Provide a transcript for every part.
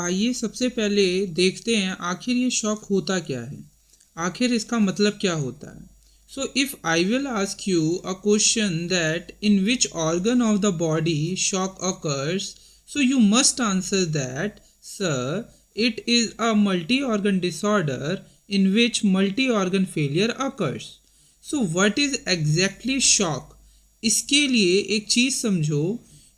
आइए सबसे पहले देखते हैं आखिर ये शॉक होता क्या है, आखिर इसका मतलब क्या होता है। So if I will ask you a question that in which organ of the body shock occurs, so you must answer that sir it is a multi organ disorder in which multi organ failure occurs. So what is exactly shock? इसके लिए एक चीज समझो,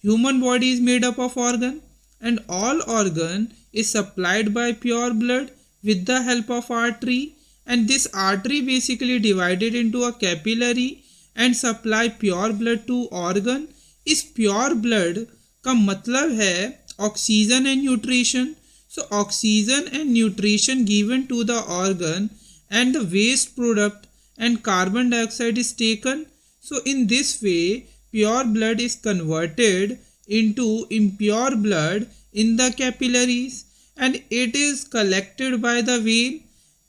human body is made up of organ and all organ is supplied by pure blood with the help of artery, and this artery basically divided into a capillary and supply pure blood to organ. इस pure blood का मतलब है oxygen and nutrition. So oxygen and nutrition given to the organ and the waste product and carbon dioxide is taken. So in this way pure blood is converted into impure blood in the capillaries and it is collected by the vein,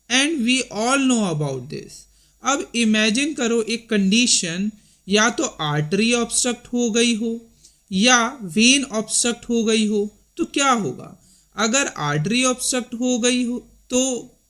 and we all know about this. अब imagine करो एक condition, या तो artery obstruct हो गई हो या when obstruct हो गई हो, तो क्या होगा? अगर आर्टरी ऑब्स्ट्रक्ट हो गई हो तो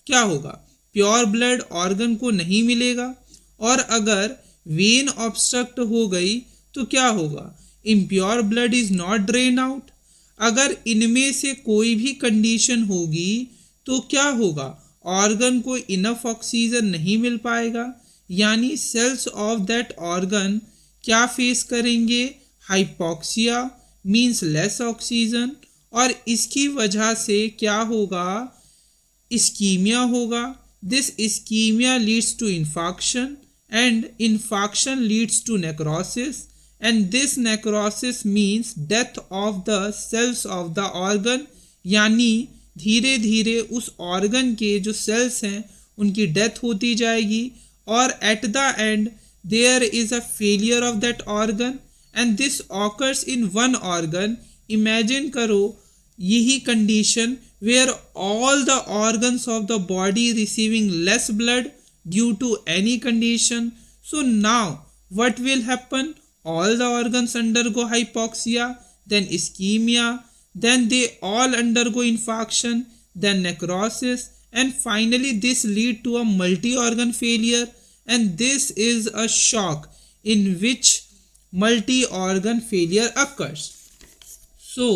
क्या होगा? प्योर ब्लड ऑर्गन को नहीं मिलेगा, और अगर वेन ऑब्स्ट्रक्ट हो गई तो क्या होगा? Impure blood is not drain out. अगर इनमें से कोई भी कंडीशन होगी तो क्या होगा? ऑर्गन को इनफ ऑक्सीजन नहीं मिल पाएगा, यानी सेल्स ऑफ दैट ऑर्गन क्या फेस करेंगे? हाइपोक्सिया मीन्स लेस ऑक्सीजन, और इसकी वजह से क्या होगा? इस्कीमिया होगा। This ischaemia leads to infarction and infarction leads to necrosis, and this necrosis means death of the cells of the organ, यानी धीरे धीरे उस ऑर्गन के जो सेल्स हैं उनकी डेथ होती जाएगी, और at the end there is a failure of that organ and this occurs in one organ. Imagine करो यही condition where all the organs of the body receiving less blood due to any condition. So now what will happen? All the organs undergo hypoxia, then ischemia, then they all undergo infarction, then necrosis, and finally this lead to a multi-organ failure, and this is a shock in which multi-organ failure occurs. So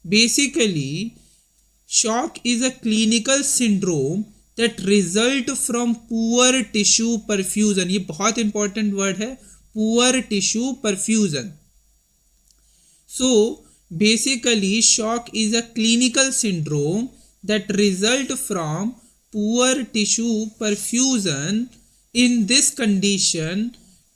basically shock is a clinical syndrome that result from poor tissue perfusion. ये बहुत important word है, poor tissue perfusion. So basically shock is a clinical syndrome that result from poor tissue perfusion. In this condition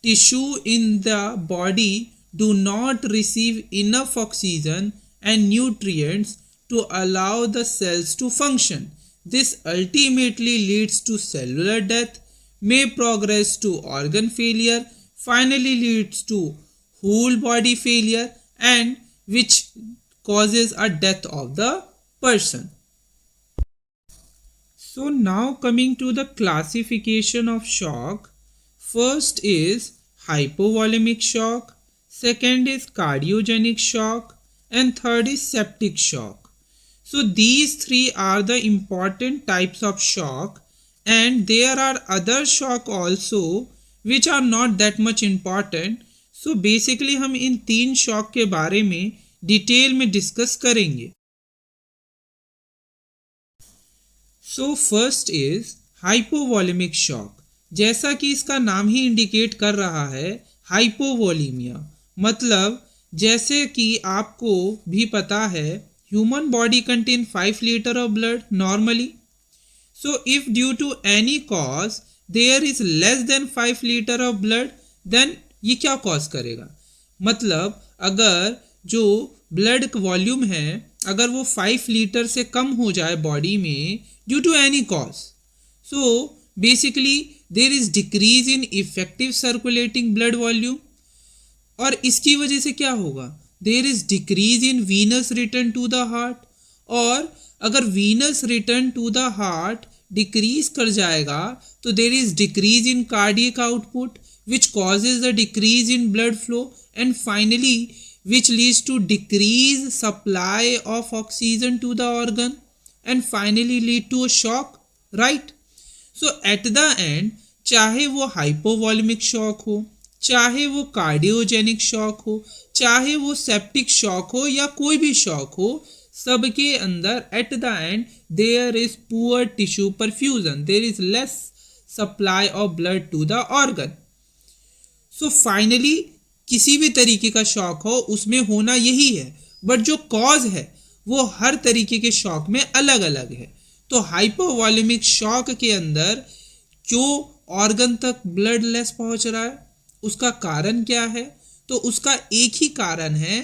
tissue in the body do not receive enough oxygen and nutrients to allow the cells to function. This ultimately leads to cellular death, may progress to organ failure, finally leads to whole body failure, and which causes a death of the person. So now coming to the classification of shock, first is hypovolemic shock, second is cardiogenic shock, and third is septic shock. So these three are the important types of shock, and there are other shock also which are not that much important. So basically हम इन तीन shock के बारे में detail में discuss करेंगे. So first is hypovolemic shock. जैसा कि इसका नाम ही इंडिकेट कर रहा है, हाइपोवोलीमिया, मतलब जैसे कि आपको भी पता है human body contain 5 litre of blood normally. So if due to any cause there is less than 5 litre of blood, then ये क्या कॉज करेगा? मतलब अगर जो ब्लड वॉल्यूम है अगर वो 5 लीटर से कम हो जाए बॉडी में due to any cause, so basically there is decrease in effective circulating blood volume, और इसकी वजह से क्या होगा? There is decrease in venous return to the heart, और अगर venous return to the heart decrease कर जाएगा तो there is decrease in cardiac output which causes the decrease in blood flow, and finally which leads to decrease supply of oxygen to the organ and finally lead to a shock, right? So at the end, चाहे वो hypovolaemic shock हो, चाहे वो cardiogenic shock हो, चाहे वो septic shock हो या कोई भी शॉक हो, सबके अंदर at the end there is poor tissue perfusion, there is less supply of blood to the organ. So finally किसी भी तरीके का शॉक हो उसमें होना यही है, बट जो कॉज है वो हर तरीके के शॉक में अलग अलग है. तो हाइपोवॉल्यूमिक शॉक के अंदर क्यों ऑर्गन तक ब्लड लेस पहुंच रहा है, उसका कारण क्या है? तो उसका एक ही कारण है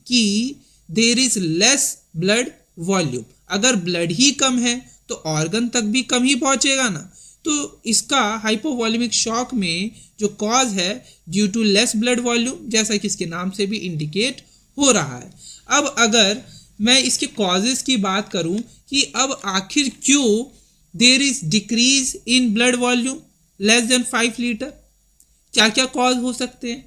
कि there is less blood volume. अगर ब्लड ही कम है तो ऑर्गन तक भी कम ही पहुंचेगा ना. तो इसका हाइपोवॉल्यूमिक शॉक में जो कॉज है due to less blood volume, जैसा कि इसके नाम से भी इंडिकेट हो रहा है. अब अगर मैं इसके कॉजेस की बात करूं कि अब आखिर क्यों there is decrease in blood volume less than 5 litre, क्या क्या कॉज हो सकते हैं?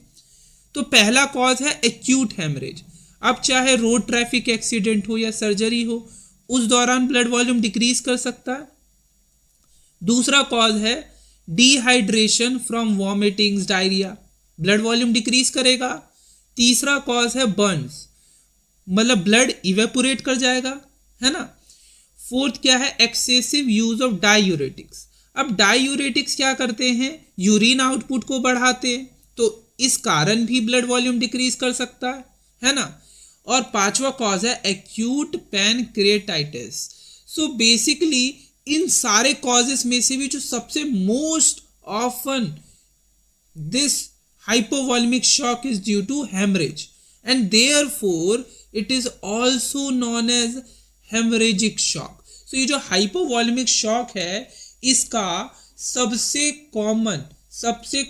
तो पहला कॉज है एक्यूट हेमरेज. अब चाहे रोड ट्रैफिक एक्सीडेंट हो या सर्जरी हो, उस दौरान ब्लड वॉल्यूम डिक्रीज कर सकता है. दूसरा कॉज है dehydration from vomitings, diarrhoea, blood volume decrease करेगा. तीसरा कॉज है बर्न्स, मतलब ब्लड इवेपोरेट कर जाएगा, है ना. फोर्थ क्या है? Excessive use of diuretics. अब डायूरेटिक्स क्या करते हैं? यूरिन आउटपुट को बढ़ाते हैं, तो इस कारण भी ब्लड वॉल्यूम डिक्रीज कर सकता है ना. और पांचवा कॉज है एक्यूट पैनक्रिएटाइटिस. सो बेसिकली इन सारे कॉजेस में से भी जो सबसे most often this hypovolemic shock is due to haemorrhage, and therefore it is also known as haemorrhagic shock. So ये जो हाइपोवॉल्यूमिक शॉक है इसका सबसे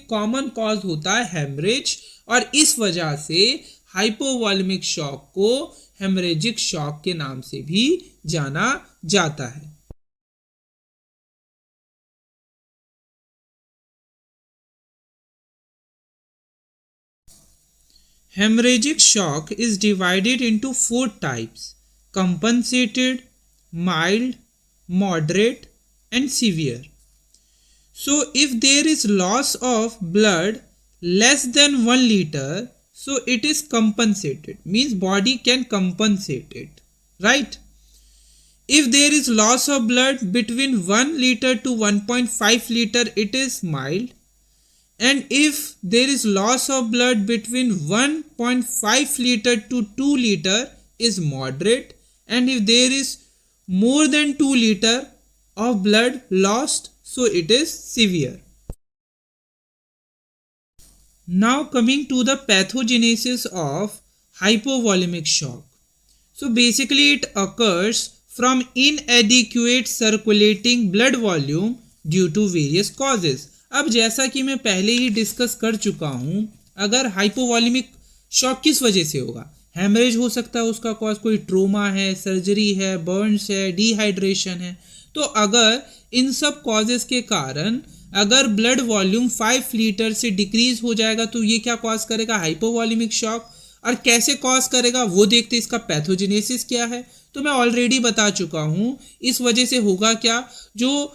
कॉमन कॉज होता है हेमरेज, और इस वजह से हाइपोवॉल्यूमिक शॉक को हेमरेजिक शॉक के नाम से भी जाना जाता है. Hemorrhagic shock is divided into 4 types: compensated, mild, moderate, and severe. So if there is loss of blood less than 1 liter, so it is compensated, means body can compensate it, right? If there is loss of blood between 1 liter to 1.5 liter, it is mild. And if there is loss of blood between 1.5 liter to 2 liter is moderate, and if there is more than 2 liter of blood lost, so it is severe. Now coming to the pathogenesis of hypovolemic shock. So basically it occurs from inadequate circulating blood volume due to various causes. अब जैसा कि मैं पहले ही discuss कर चुका हूं, अगर hypovolaemic shock किस वजह से होगा? हेमरेज हो सकता है उसका कॉज, कोई ट्रोमा है, सर्जरी है, बर्न्स है, डिहाइड्रेशन है. तो अगर इन सब कॉजेस के कारण अगर ब्लड वॉल्यूम 5 लीटर से डिक्रीज हो जाएगा तो ये क्या कॉज करेगा? Hypovolaemic shock. और कैसे कॉज करेगा वो देखते, इसका पैथोजेनेसिस क्या है. तो मैं ऑलरेडी बता चुका हूं. इस वजह से होगा क्या? जो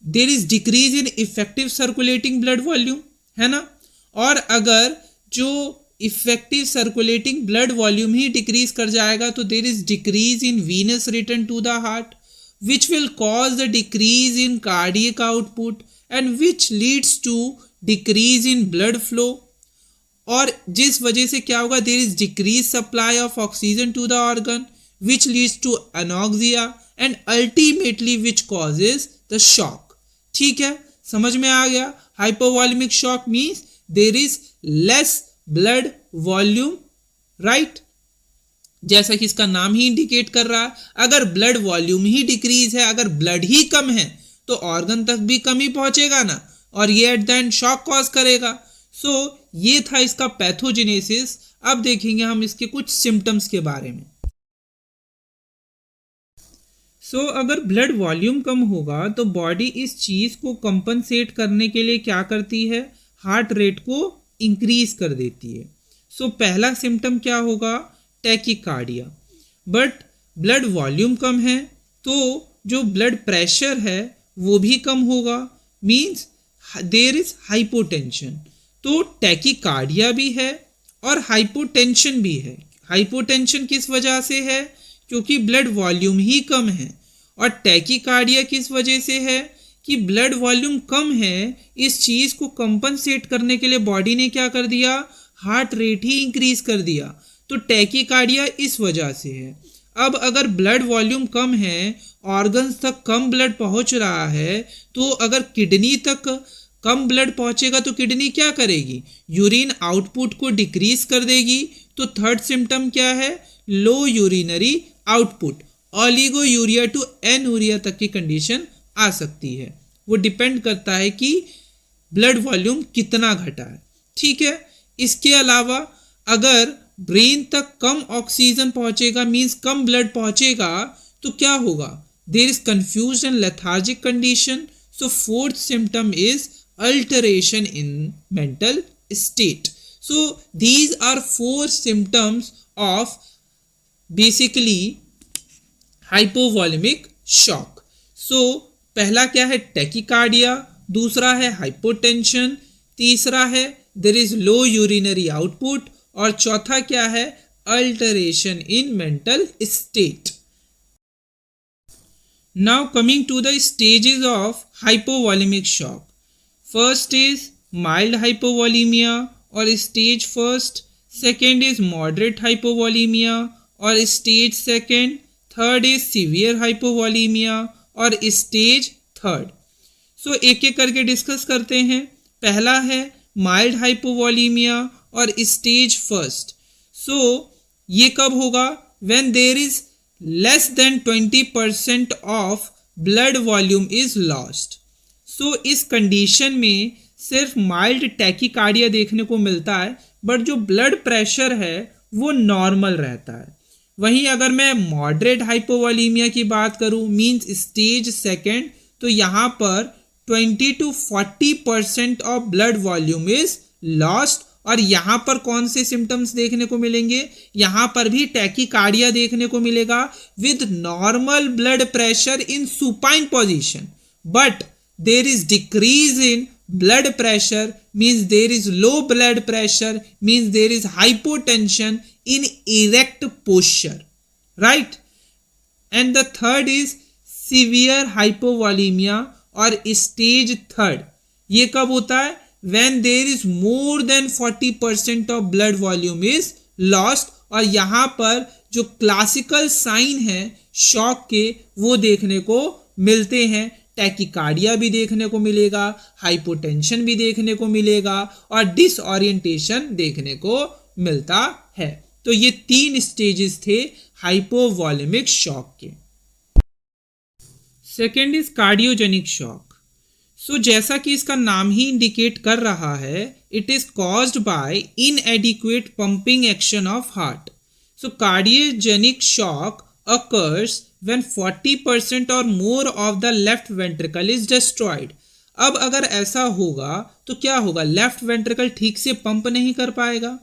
there is decrease in effective circulating blood volume, है ना. और अगर जो इफेक्टिव सर्कुलेटिंग ब्लड वॉल्यूम ही डिक्रीज कर जाएगा तो there is decrease in venous return to the heart, which will cause the decrease in cardiac output and which leads to decrease in blood flow. और जिस वजह से क्या होगा? there is decreased supply of oxygen to the organ which leads to anoxia and ultimately which causes the shock. ठीक है, समझ में आ गया? Hypovolaemic shock means there is less blood volume, right? जैसा कि इसका नाम ही इंडिकेट कर रहा है. अगर ब्लड वॉल्यूम ही डिक्रीज है, अगर ब्लड ही कम है तो ऑर्गन तक भी कम ही पहुंचेगा ना, और ये eight the and shock cause करेगा. सो ये था इसका पैथोजेनेसिस. अब देखेंगे हम इसके कुछ सिम्टम्स के बारे में. सो अगर ब्लड वॉल्यूम कम होगा तो बॉडी इस चीज को कंपनसेट करने के लिए क्या करती है? हार्ट रेट को इंक्रीज कर देती है. सो पहला सिम्टम क्या होगा, टैकीकार्डिया। बट ब्लड वॉल्यूम कम है तो जो ब्लड प्रेशर है वो भी कम होगा, मीन्स देयर इज हाइपोटेंशन। तो टैकीकार्डिया भी है और हाइपोटेंशन भी है। हाइपोटेंशन किस वजह से है, क्योंकि ब्लड वॉल्यूम ही कम है, और टैकीकार्डिया किस वजह से है कि ब्लड वॉल्यूम कम है। इस चीज़ को कंपनसेट करने के लिए बॉडी ने क्या कर दिया, हार्ट रेट ही इंक्रीज कर दिया। तो टैकीकार्डिया इस वजह से है। अब अगर ब्लड वॉल्यूम कम है, ऑर्गन्स तक कम ब्लड पहुंच रहा है, तो अगर किडनी तक कम ब्लड पहुंचेगा तो किडनी क्या करेगी, यूरिन आउटपुट को डिक्रीज कर देगी। तो थर्ड सिम्टम क्या है, लो यूरिनरी आउटपुट, ओलिगोयूरिया टू एनूरिया तक की कंडीशन आ सकती है। वो डिपेंड करता है कि ब्लड वॉल्यूम कितना घटा है। ठीक है, इसके अलावा अगर ब्रेन तक कम ऑक्सीजन पहुंचेगा, मींस कम ब्लड पहुंचेगा, तो क्या होगा, there is confusion and lethargic condition. So fourth symptom is alteration in mental state. So these are 4 symptoms of basically hypovolemic shock. So पहला क्या है, टैकीकार्डिया, दूसरा है हाइपोटेंशन, तीसरा है there is low urinary output, और चौथा क्या है, alteration in mental state. Now coming to the stages of hypovolemic shock. First is mild hypovolemia और stage first, second is moderate hypovolemia और stage second, third is severe hypovolemia और stage third. सो एक एक करके डिस्कस करते हैं। पहला है माइल्ड हाइपोवॉलीमिया और स्टेज फर्स्ट। सो ये कब होगा, when there is less than 20% of blood volume is lost. So इस कंडीशन में सिर्फ माइल्ड टैकीकार्डिया देखने को मिलता है, बट जो ब्लड प्रेशर है वो नॉर्मल रहता है। वहीं अगर मैं मॉडरेट हाइपोवॉलीमिया की बात करूं, मींस स्टेज सेकेंड, तो यहाँ पर 20 to 40% of blood volume is lost. और यहाँ पर कौन से सिम्टम्स देखने को मिलेंगे, यहाँ पर भी टैकीकार्डिया देखने को मिलेगा with normal blood pressure in supine position, but there is decrease in blood pressure, means there is low blood pressure, means there is hypotension in erect posture, right? And the third is severe hypovolemia or stage third. ये कब होता है, when there is more than 40% of blood volume is lost, और यहाँ पर जो classical sign है shock के वो देखने को मिलते हैं। टैकीकार्डिया भी देखने को मिलेगा, हाइपोटेंशन भी देखने को मिलेगा और डिसओरिएंटेशन देखने को मिलता है। तो ये 3 स्टेजेस थे हाइपोवॉलेमिक शॉक के। Second is cardiogenic shock. So जैसा कि इसका नाम ही इंडिकेट कर रहा है, it is caused by inadequate pumping action of heart. So cardiogenic shock occurs when 40% or more of the left ventricle is destroyed. अब अगर ऐसा होगा तो क्या होगा, लेफ्ट वेंट्रिकल ठीक से पंप नहीं कर पाएगा,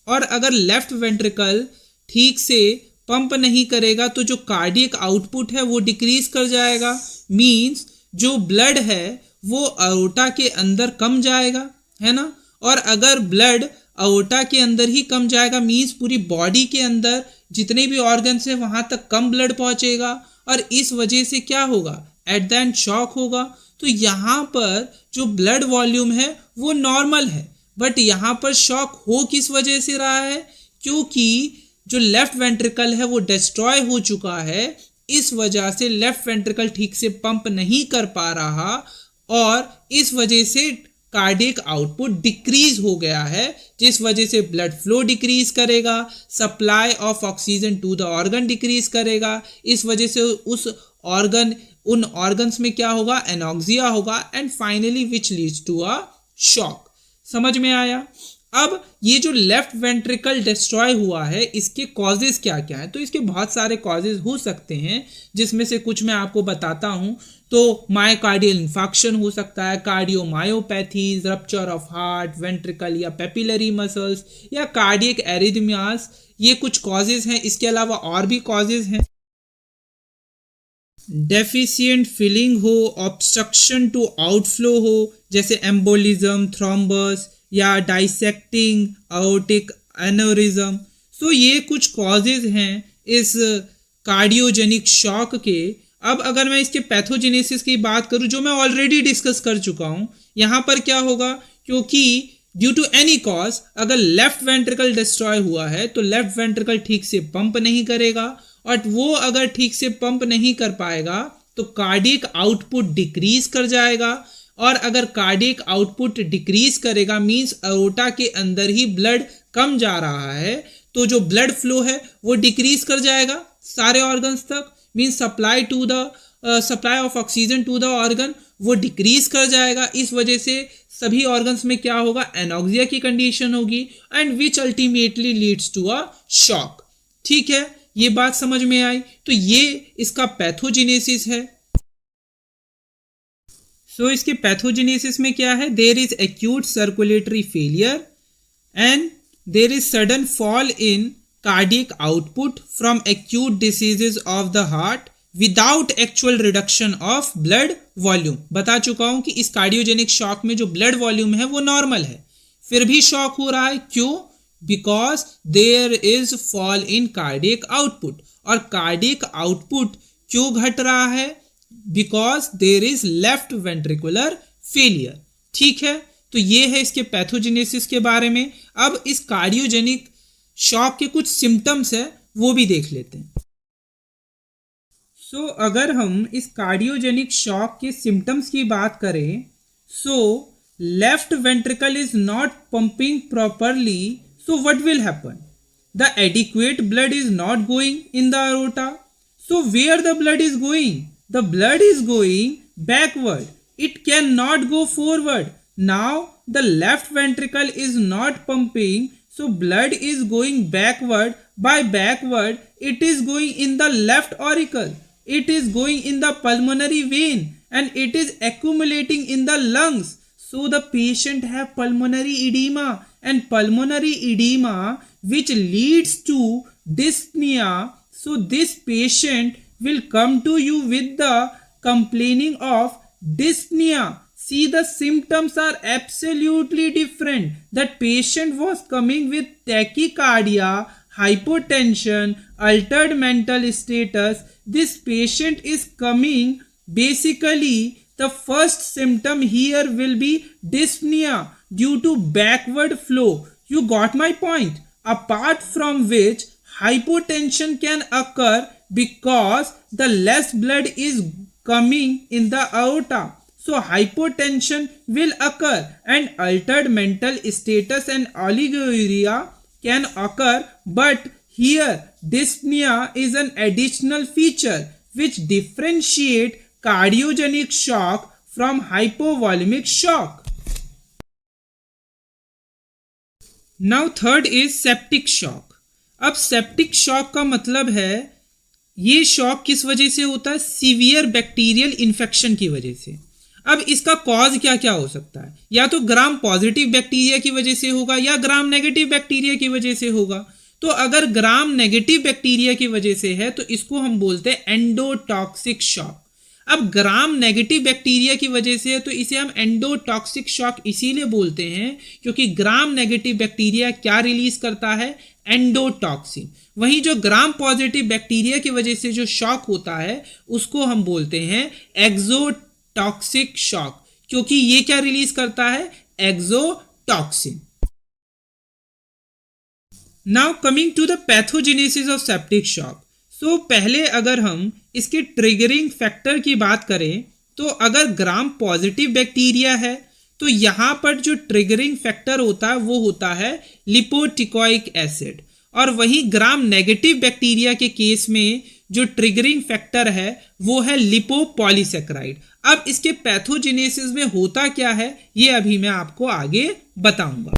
और अगर लेफ्ट वेंट्रिकल ठीक से पंप नहीं करेगा तो जो कार्डियक आउटपुट है वो डिक्रीज कर जाएगा, मींस जो ब्लड है वो अओर्टा के अंदर कम जाएगा, है ना। और अगर ब्लड अओर्टा के अंदर ही कम जाएगा, मींस पूरी बॉडी के अंदर जितने भी ऑर्गन्स है वहां तक कम ब्लड पहुंचेगा, और इस वजह से क्या होगा, एट द एंड शॉक होगा। तो यहाँ पर जो ब्लड वॉल्यूम है वो नॉर्मल है, बट यहाँ पर शॉक हो किस वजह से रहा है, क्योंकि जो लेफ्ट वेंट्रिकल है वो डिस्ट्रॉय हो चुका है, इस वजह से लेफ्ट वेंट्रिकल ठीक से पंप नहीं कर पा रहा, और इस वजह से कार्डियक आउटपुट डिक्रीज हो गया है, जिस वजह से ब्लड फ्लो डिक्रीज करेगा, supply of oxygen to the organ decrease करेगा, इस वजह से उन ऑर्गन्स में क्या होगा, एनॉक्सिया होगा, and finally which leads to a shock. समझ में आया। अब ये जो लेफ्ट वेंट्रिकल डिस्ट्रॉय हुआ है इसके कॉजेज क्या क्या है? तो इसके बहुत सारे कॉजेज हो सकते हैं, जिसमें से कुछ मैं आपको बताता हूं। तो मायोकार्डियल इन्फाक्शन हो सकता है, cardiomyopathies, rupture of heart, ventricle या पेपिलरी मसल्स, या कार्डियक एरिथमियास, ये कुछ कॉजेज हैं। इसके अलावा और भी कॉजेज हैं, डेफिशिएंट फिलिंग हो, ऑब्स्ट्रक्शन टू आउटफ्लो हो, जैसे एम्बोलिज्म, थ्रोम्बस या डाइसेक्टिंग aortic एनोरिज्म। सो ये कुछ कॉजेज हैं इस कार्डियोजेनिक शॉक के। अब अगर मैं इसके पैथोजेनेसिस की बात करूं, जो मैं ऑलरेडी डिस्कस कर चुका हूं, यहां पर क्या होगा, क्योंकि ड्यू टू एनी कॉज अगर लेफ्ट वेंट्रिकल डिस्ट्रॉय हुआ है तो लेफ्ट वेंट्रिकल ठीक से पंप नहीं करेगा, और वो अगर ठीक से पंप नहीं कर पाएगा तो कार्डियक आउटपुट डिक्रीज कर जाएगा, और अगर कार्डियक आउटपुट डिक्रीज करेगा मींस अयोर्टा के अंदर ही ब्लड कम जा रहा है, तो जो ब्लड फ्लो है वो डिक्रीज कर जाएगा सारे ऑर्गन्स तक, means supply of oxygen to the organ वो डिक्रीज कर जाएगा। इस वजह से सभी ऑर्गन्स में क्या होगा, एनॉक्सिया की कंडीशन होगी, and which ultimately leads to a shock. ठीक है, ये बात समझ में आई। तो ये इसका पैथोजेनेसिस है। सो इसके पैथोजेनेसिस में क्या है, there is acute circulatory failure and there is sudden fall in cardiac output from acute diseases of the heart without actual reduction of blood volume. बता चुका हूं कि इस कार्डियोजेनिक शॉक में जो ब्लड वॉल्यूम है वो नॉर्मल है, फिर भी शॉक हो रहा है। क्यों? Because there is fall in cardiac output. और कार्डियक आउटपुट क्यों घट रहा है? Because there is left ventricular failure. ठीक है, तो ये है इसके पैथोजेनेसिस के बारे में। अब इस कार्डियोजेनिक शॉक के कुछ सिम्टम्स है वो भी देख लेते हैं। अगर हम इस कार्डियोजेनिक शॉक के सिम्टम्स की बात करें, left ventricle is not pumping properly, so what will happen? The adequate blood is not going in the aorta. So where the blood is going? The blood is going backward. It cannot go forward. Now the left ventricle is not pumping, so blood is going backward. By backward, it is going in the left auricle. It is going in the pulmonary vein and it is accumulating in the lungs. So the patient have pulmonary edema, and pulmonary edema which leads to dyspnea. So this patient will come to you with the complaining of dyspnea. See, the symptoms are absolutely different. That patient was coming with tachycardia, hypotension, altered mental status. This patient is coming basically, the first symptom here will be dyspnea due to backward flow. You got my point? Apart from which hypotension can occur because the less blood is coming in the aorta. So hypotension will occur, and altered mental status and oliguria can occur, but here dyspnea is an additional feature which differentiate cardiogenic shock from hypovolaemic shock. Now third is septic shock. अब septic shock का मतलब है ये shock किस वजह से होता है, सीवियर बैक्टीरियल इन्फेक्शन की वजह से। अब इसका कॉज क्या क्या हो सकता है, या तो ग्राम पॉजिटिव बैक्टीरिया की वजह से होगा या ग्राम नेगेटिव बैक्टीरिया की वजह से होगा। तो अगर ग्राम नेगेटिव बैक्टीरिया की वजह से है तो इसको हम बोलते हैं एंडोटॉक्सिक शॉक। अब ग्राम नेगेटिव बैक्टीरिया की वजह से है तो इसे हम एंडोटॉक्सिक शॉक इसीलिए बोलते हैं क्योंकि ग्राम नेगेटिव बैक्टीरिया क्या रिलीज करता है, एंडोटॉक्सिन। वहीं जो ग्राम पॉजिटिव बैक्टीरिया की वजह से जो शॉक होता है उसको हम बोलते हैं एक्सोटॉक्सिक शॉक, क्योंकि ये क्या रिलीज करता है, exotoxin. Now coming to the pathogenesis of septic shock. पहले अगर हम इसके ट्रिगरिंग फैक्टर की बात करें तो अगर ग्राम पॉजिटिव बैक्टीरिया है तो यहां पर जो ट्रिगरिंग फैक्टर होता है वो होता है लिपोटिकोइक एसिड, और वहीं ग्राम नेगेटिव बैक्टीरिया के केस में जो ट्रिगरिंग फैक्टर है वो है लिपोपॉलीसेकेराइड। अब इसके पैथोजेनेसिस में होता क्या है ये अभी मैं आपको आगे बताऊंगा।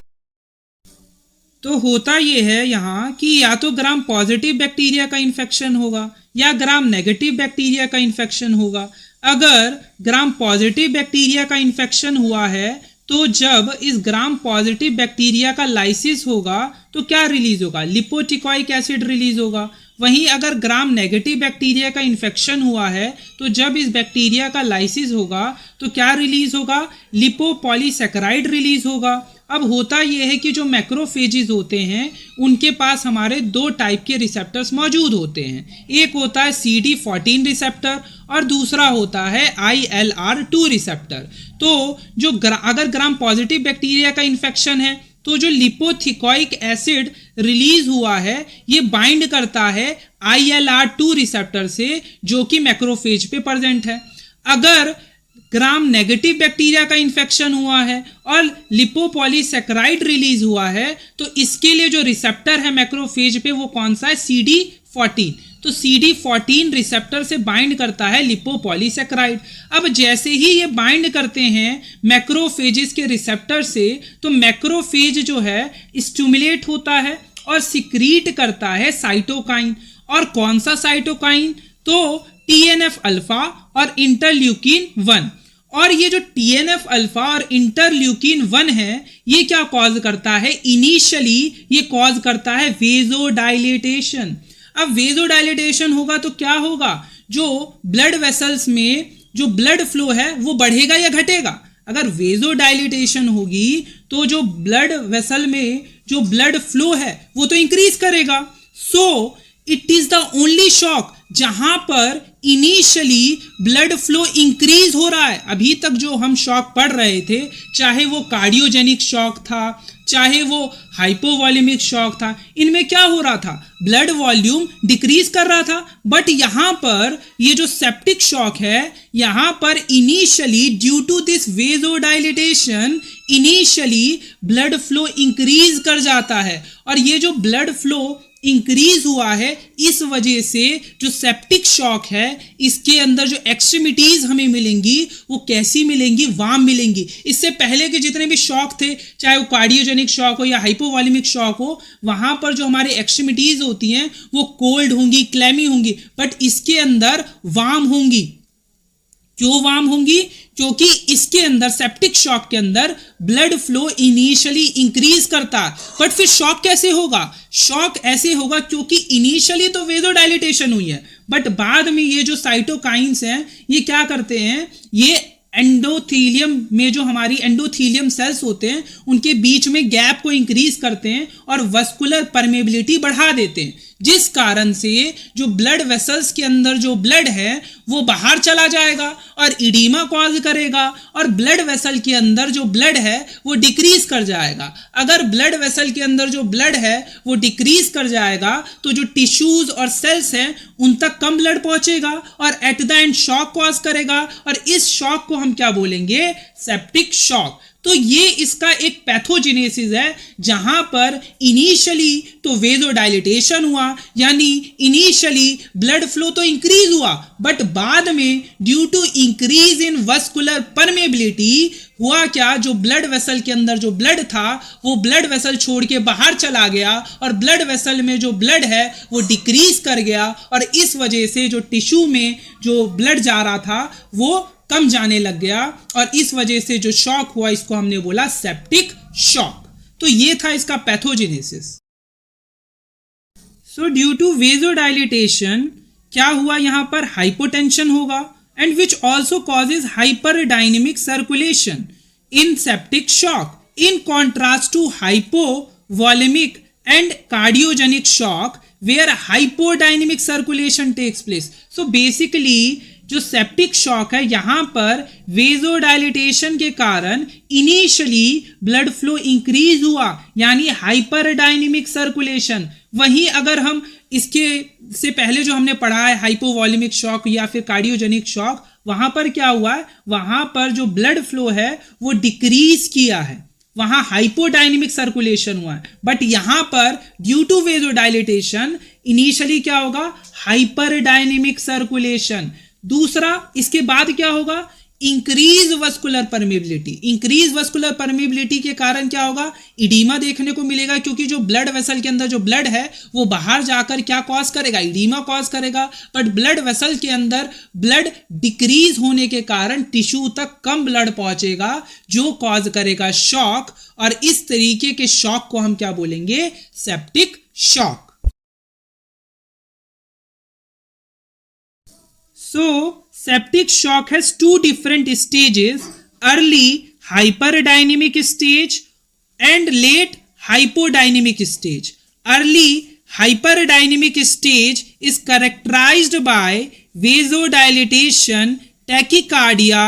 तो होता ये है यहाँ कि या तो ग्राम पॉजिटिव बैक्टीरिया का इन्फेक्शन होगा या ग्राम नेगेटिव बैक्टीरिया का इन्फेक्शन होगा। अगर ग्राम पॉजिटिव बैक्टीरिया का इन्फेक्शन हुआ है तो जब इस ग्राम पॉजिटिव बैक्टीरिया का लाइसिस होगा तो क्या रिलीज होगा, लिपोटिकोइक एसिड रिलीज होगा। वहीं अगर ग्राम नेगेटिव बैक्टीरिया का इन्फेक्शन हुआ है तो जब इस बैक्टीरिया का लाइसिस होगा तो क्या रिलीज होगा, लिपोपॉलीसैकेराइड रिलीज होगा। अब होता यह है कि जो मैक्रोफेजेस होते हैं उनके पास हमारे दो टाइप के रिसेप्टर्स मौजूद होते हैं। एक होता है CD14 रिसेप्टर और दूसरा होता है ILR2 रिसेप्टर। तो जो अगर ग्राम पॉजिटिव बैक्टीरिया का इन्फेक्शन है तो जो लिपोथिकोइक एसिड रिलीज हुआ है ये बाइंड करता है ILR2 रिसेप्टर से जो कि मैक्रोफेज पे प्रेजेंट है। अगर ग्राम नेगेटिव बैक्टीरिया का इन्फेक्शन हुआ है और लिपोपॉलीसैकेराइड रिलीज हुआ है तो इसके लिए जो रिसेप्टर है मैक्रोफेज पे वो कौन सा है, CD14। तो CD14 रिसेप्टर से बाइंड करता है लिपोपॉलीसैकेराइड। अब जैसे ही ये बाइंड करते हैं मैक्रोफेजेस के रिसेप्टर से तो मैक्रोफेज जो है स्टिमुलेट होता है और सिक्रीट करता है साइटोकाइन। और कौन सा साइटोकाइन, तो TNF अल्फा और इंटरल्यूकिन 1। और ये जो TNF अल्फा और इंटरल्यूकिन 1 है ये क्या कॉज करता है, इनिशियली ये कॉज करता है वेजोडाइलेटेशन। अब वेजोडाइलेटेशन होगा तो क्या होगा, जो ब्लड वेसल्स में जो ब्लड फ्लो है वो बढ़ेगा या घटेगा। अगर वेजोडाइलेटेशन होगी तो जो ब्लड वेसल में जो ब्लड फ्लो है वो तो इंक्रीज करेगा। सो it is the only shock जहां पर इनिशियली ब्लड फ्लो इंक्रीज हो रहा है। अभी तक जो हम शॉक पढ़ रहे थे, चाहे वो कार्डियोजेनिक शॉक था चाहे वो हाइपोवॉल्यूमिक शॉक था, इनमें क्या हो रहा था, ब्लड वॉल्यूम डिक्रीज कर रहा था। बट यहां पर ये जो सेप्टिक शॉक है यहां पर initially due to this vasodilatation initially blood flow increase कर जाता है। और ये जो ब्लड फ्लो इंक्रीज हुआ है इस वजह से जो सेप्टिक शॉक है इसके अंदर जो एक्सट्रीमिटीज हमें मिलेंगी वो कैसी मिलेंगी, वार्म मिलेंगी। इससे पहले के जितने भी शॉक थे, चाहे वो कार्डियोजेनिक शॉक हो या हाइपोवॉल्यूमिक शॉक हो, वहां पर जो हमारे एक्सट्रीमिटीज होती हैं वो कोल्ड होंगी, क्लैमी होंगी, बट इसके अंदर वार्म होंगी। क्यों वार्म होंगी, क्योंकि इसके अंदर सेप्टिक शॉक के अंदर ब्लड फ्लो इनिशियली इंक्रीज करता है। बट फिर शॉक कैसे होगा, शॉक ऐसे होगा क्योंकि इनिशियली तो वेजोडाइलेटेशन हुई है बट बाद में ये जो साइटोकाइंस हैं ये क्या करते हैं, ये एंडोथीलियम में जो हमारी एंडोथीलियम सेल्स होते हैं उनके बीच में गैप को इंक्रीज करते हैं और वस्कुलर परमेबिलिटी बढ़ा देते हैं, जिस कारण से जो ब्लड वेसल्स के अंदर जो ब्लड है वो बाहर चला जाएगा और इडीमा कॉज करेगा और ब्लड वेसल के अंदर जो ब्लड है वो डिक्रीज कर जाएगा। अगर ब्लड वेसल के अंदर जो ब्लड है वो डिक्रीज कर जाएगा तो जो टिश्यूज और सेल्स हैं उन तक कम ब्लड पहुंचेगा और at the and shock cause करेगा और इस शॉक को हम क्या बोलेंगे, सेप्टिक शॉक। तो ये इसका एक पैथोजेनेसिस है जहां पर इनिशियली तो वेजोडाइलेटेशन हुआ, यानी इनिशियली ब्लड फ्लो तो इंक्रीज हुआ बट बाद में due to increase in vascular permeability हुआ क्या, जो ब्लड वेसल के अंदर जो ब्लड था वो ब्लड वेसल छोड़ के बाहर चला गया और ब्लड वेसल में जो ब्लड है वो डिक्रीज कर गया और इस वजह से जो टिश्यू में जो ब्लड जा रहा था वो कम जाने लग गया और इस वजह से जो शॉक हुआ इसको हमने बोला सेप्टिक शॉक। तो ये था इसका pathogenesis. So due to vasodilatation क्या हुआ, यहां पर हाइपोटेंशन होगा and which also causes hyperdynamic circulation in septic shock in contrast to hypovolemic and cardiogenic shock where hypodynamic circulation takes place. So basically जो सेप्टिक शॉक है यहां पर वेजोडाइलेटेशन के कारण इनिशियली ब्लड फ्लो इंक्रीज हुआ यानी हाइपरडायनेमिक सर्कुलेशन। वहीं अगर हम इसके से पहले जो हमने पढ़ा है हाइपोवॉल्यूमिक शॉक या फिर कार्डियोजेनिक शॉक, वहां पर क्या हुआ है, वहां पर जो ब्लड फ्लो है वो डिक्रीज किया है, वहां हाइपोडायनेमिक सर्कुलेशन हुआ है। बट यहां पर ड्यू टू वेजोडाइलेटेशन इनिशियली क्या होगा, हाइपरडायनेमिक सर्कुलेशन। दूसरा इसके बाद क्या होगा, increase vascular permeability. Increase vascular permeability के कारण क्या होगा, इडीमा देखने को मिलेगा, क्योंकि जो ब्लड वेसल के अंदर जो ब्लड है वो बाहर जाकर क्या कॉज करेगा, इडीमा कॉज करेगा। बट ब्लड वेसल के अंदर ब्लड डिक्रीज होने के कारण टिश्यू तक कम ब्लड पहुंचेगा, जो कॉज करेगा शॉक, और इस तरीके के शॉक को हम क्या बोलेंगे, septic shock. So, septic shock has two different stages, early hyperdynamic stage and late hypodynamic stage. Early hyperdynamic stage is characterized by vasodilatation, tachycardia,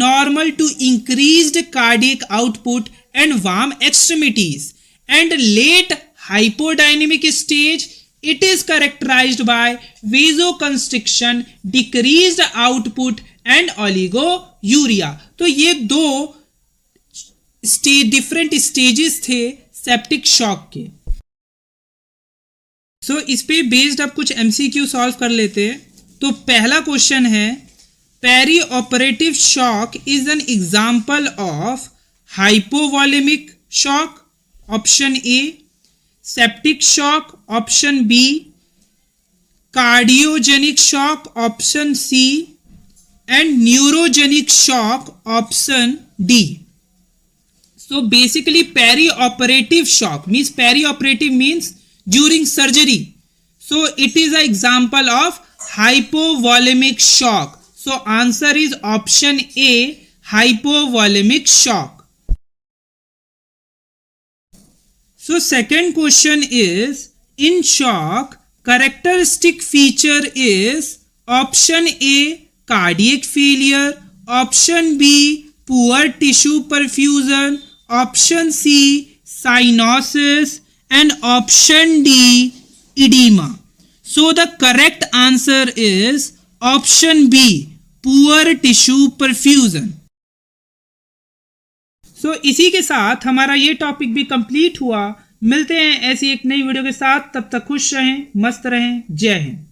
normal to increased cardiac output and warm extremities. And late hypodynamic stage, it is characterized by vasoconstriction, decreased output and oligouria. तो ये दो different stages थे septic shock के। सो इस पे based अब कुछ MCQ solve कर लेते हैं। तो पहला क्वेश्चन है, perioperative shock is an example of hypovolaemic shock, option A, septic shock, option B, cardiogenic shock, option C, and neurogenic shock, option D. So basically perioperative shock means, perioperative means during surgery, so it is a example of hypovolaemic shock. So answer is option A, hypovolaemic shock. So second question is, in shock, characteristic feature is option A, cardiac failure, option B, poor tissue perfusion, option C, cyanosis, and option D, edema. So the correct answer is option B, poor tissue perfusion. तो इसी के साथ हमारा ये topic भी complete हुआ। मिलते हैं ऐसी एक नई वीडियो के साथ, तब तक खुश रहें, मस्त रहें। जय हिंद।